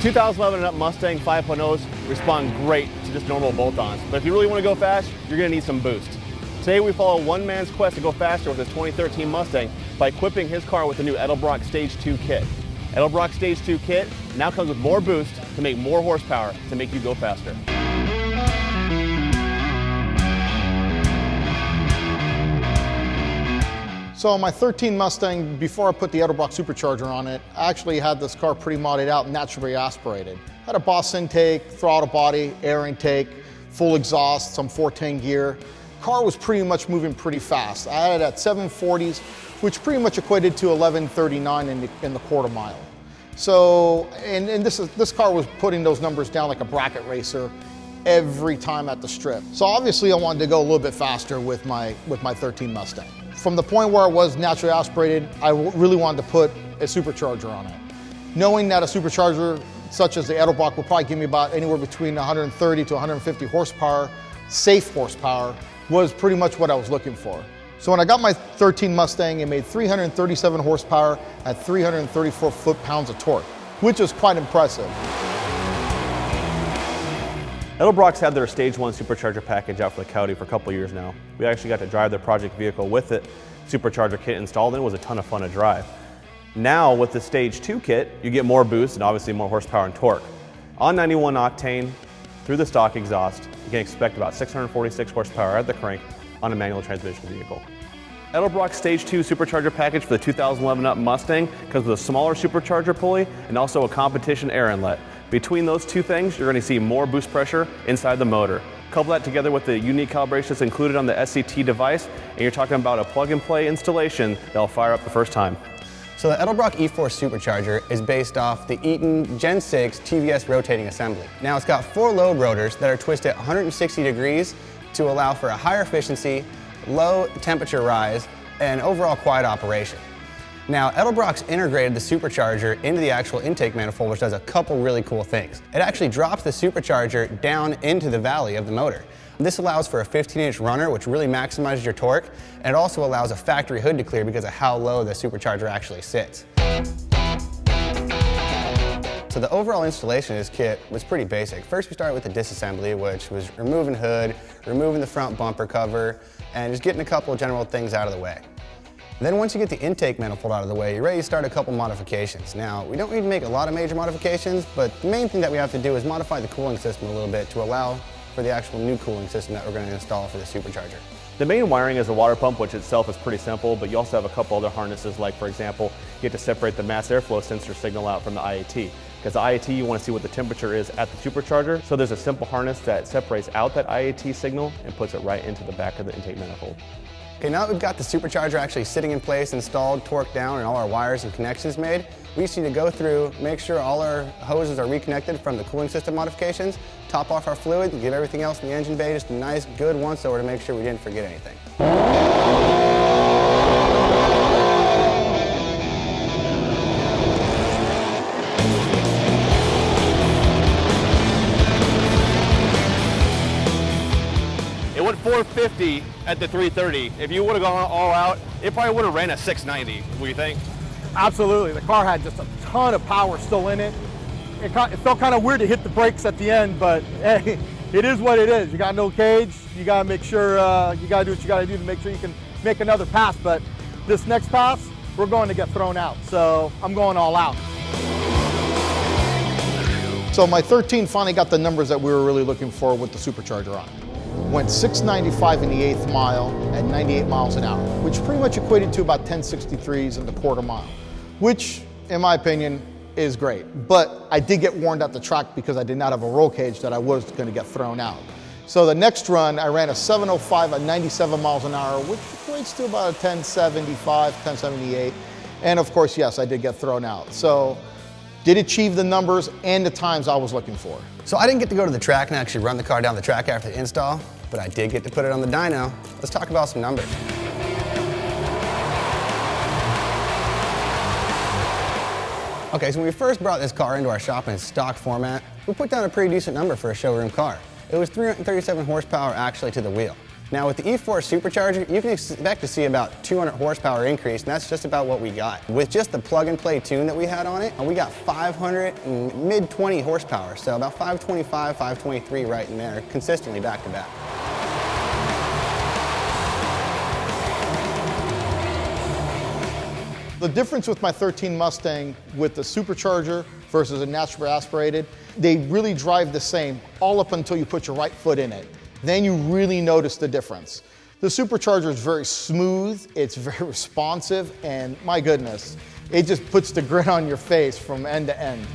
2011 and up Mustang 5.0s respond great to just normal bolt-ons, but if you really want to go fast, you're going to need some boost. Today we follow one man's quest to go faster with his 2013 Mustang by equipping his car with the new Edelbrock Stage 2 kit. Edelbrock Stage 2 kit now comes with more boost to make more horsepower to make you go faster. So my 13 Mustang, before I put the Edelbrock Supercharger on it, I actually had this car pretty modded out, naturally aspirated. Had a Boss intake, throttle body, air intake, full exhaust, some 410 gear. Car was pretty much moving pretty fast. I had it at 740s, which pretty much equated to 1139 in the quarter mile. So, and this car was putting those numbers down like a bracket racer every time at the strip. So obviously I wanted to go a little bit faster with my 13 Mustang. From the point where I was naturally aspirated, I really wanted to put a supercharger on it. Knowing that a supercharger such as the Edelbrock will probably give me about anywhere between 130 to 150 horsepower, safe horsepower, was pretty much what I was looking for. So when I got my 13 Mustang, it made 337 horsepower at 334 foot-pounds of torque, which is quite impressive. Edelbrock's had their Stage 1 Supercharger package out for the Coyote for a couple years now. We actually got to drive their project vehicle with it, Supercharger kit installed, and it was a ton of fun to drive. Now with the Stage 2 kit, you get more boost and obviously more horsepower and torque. On 91 octane, through the stock exhaust, you can expect about 646 horsepower at the crank on a manual transmission vehicle. Edelbrock Stage 2 Supercharger package for the 2011 up Mustang comes with a smaller supercharger pulley and also a competition air inlet. Between those two things, you're going to see more boost pressure inside the motor. Couple that together with the unique calibration that's included on the SCT device, and you're talking about a plug-and-play installation that'll fire up the first time. So the Edelbrock E-Force Supercharger is based off the Eaton Gen 6 TVS rotating assembly. Now it's got 4 load rotors that are twisted 160 degrees to allow for a higher efficiency, low temperature rise, and overall quiet operation. Now, Edelbrock's integrated the supercharger into the actual intake manifold, which does a couple really cool things. It actually drops the supercharger down into the valley of the motor. This allows for a 15-inch runner, which really maximizes your torque, and it also allows a factory hood to clear because of how low the supercharger actually sits. So the overall installation of this kit was pretty basic. First we started with the disassembly, which was removing hood, removing the front bumper cover, and just getting a couple of general things out of the way. Then once you get the intake manifold out of the way, you're ready to start a couple modifications. Now, we don't need to make a lot of major modifications, but the main thing that we have to do is modify the cooling system a little bit to allow for the actual new cooling system that we're going to install for the supercharger. The main wiring is a water pump, which itself is pretty simple, but you also have a couple other harnesses, like for example, you have to separate the mass airflow sensor signal out from the IAT. Because the IAT, you want to see what the temperature is at the supercharger, so there's a simple harness that separates out that IAT signal and puts it right into the back of the intake manifold. Okay, now that we've got the supercharger actually sitting in place, installed, torqued down, and all our wires and connections made, we just need to go through, make sure all our hoses are reconnected from the cooling system modifications, top off our fluid, and give everything else in the engine bay just a nice, good once-over to make sure we didn't forget anything. It went 450 at the 330. If you would have gone all out, it probably would have ran a 690, what do you think? Absolutely. The car had just a ton of power still in it. It felt kind of weird to hit the brakes at the end, but hey, it is what it is. You got no cage. You got to make sure, you got to do what you got to do to make sure you can make another pass. But this next pass, we're going to get thrown out. So I'm going all out. So my 13 finally got the numbers that we were really looking for with the supercharger on it. Went 695 in the 8th mile at 98 miles an hour, which pretty much equated to about 1063s in the quarter mile, which, in my opinion, is great. But I did get warned at the track because I did not have a roll cage that I was going to get thrown out. So the next run, I ran a 705 at 97 miles an hour, which equates to about a 1075, 1078. And of course, yes, I did get thrown out. So did achieve the numbers and the times I was looking for. So I didn't get to go to the track and actually run the car down the track after the install, but I did get to put it on the dyno. Let's talk about some numbers. Okay, so when we first brought this car into our shop in its stock format, we put down a pretty decent number for a showroom car. It was 337 horsepower actually to the wheel. Now with the E-Force Supercharger, you can expect to see about 200 horsepower increase, and that's just about what we got. With just the plug-and-play tune that we had on it, we got 500 and mid-20 horsepower, so about 525, 523 right in there, consistently back-to-back. The difference with my 13 Mustang with the supercharger versus a naturally aspirated, they really drive the same all up until you put your right foot in it. Then you really notice the difference. The supercharger is very smooth, it's very responsive, and my goodness, it just puts the grin on your face from end to end.